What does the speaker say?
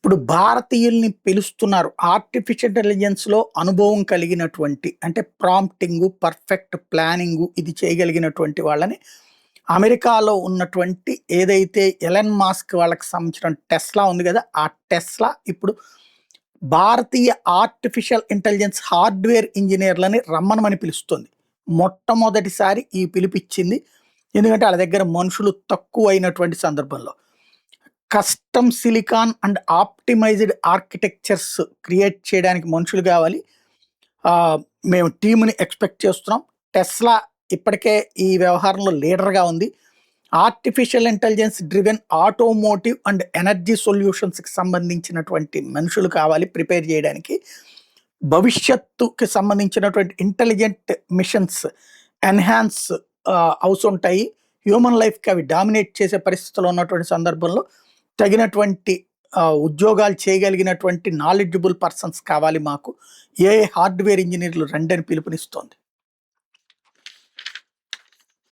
ఇప్పుడు భారతీయుల్ని పిలుస్తున్నారు. ఆర్టిఫిషియల్ ఇంటెలిజెన్స్‌లో అనుభవం కలిగినటువంటి అంటే ప్రాంప్టింగు, పర్ఫెక్ట్ ప్లానింగు ఇది చేయగలిగినటువంటి వాళ్ళని అమెరికాలో ఉన్నటువంటి ఏదైతే ఎలన్ మాస్క్ వాళ్ళకి సంబంధించిన టెస్లా ఉంది గదా! ఆ టెస్లా ఇప్పుడు భారతీయ ఆర్టిఫిషియల్ ఇంటెలిజెన్స్ హార్డ్‌వేర్ ఇంజినీర్‌లని రమ్మనమని పిలుస్తుంది. మొట్టమొదటిసారి ఈ పిలుపిచ్చింది. ఎందుకంటే ఆళ్ళ దగ్గర మనుషులు తక్కువైనటువంటి సందర్భంలో. Custom silicon and optimised architectures create చేయడానికి మనుషులు కావాలి. మేము టీమ్‌ని ఎక్స్‌పెక్ట్ చేస్తున్నాం. టెస్లా ఇప్పటికే ఈ వ్యవహారంలో లీడర్‌గా ఉంది. Artificial intelligence driven automotive and energy సొల్యూషన్స్‌కి సంబంధించినటువంటి మనుషులు కావాలి ప్రిపేర్ చేయడానికి. భవిష్యత్తుకి సంబంధించినటువంటి ఇంటెలిజెంట్ మిషన్స్ ఎన్హాన్స్ అవుతుంటాయి. హ్యూమన్ లైఫ్‌కి అవి డామినేట్ చేసే పరిస్థితిలో ఉన్నటువంటి సందర్భంలో తగినటువంటి ఉద్యోగాలు చేయగలిగినటువంటి నాలెడ్జబుల్ పర్సన్స్ కావాలి మాకు. ఏఐ హార్డ్‌వేర్ ఇంజినీర్లు రండని పిలుపునిస్తోంది.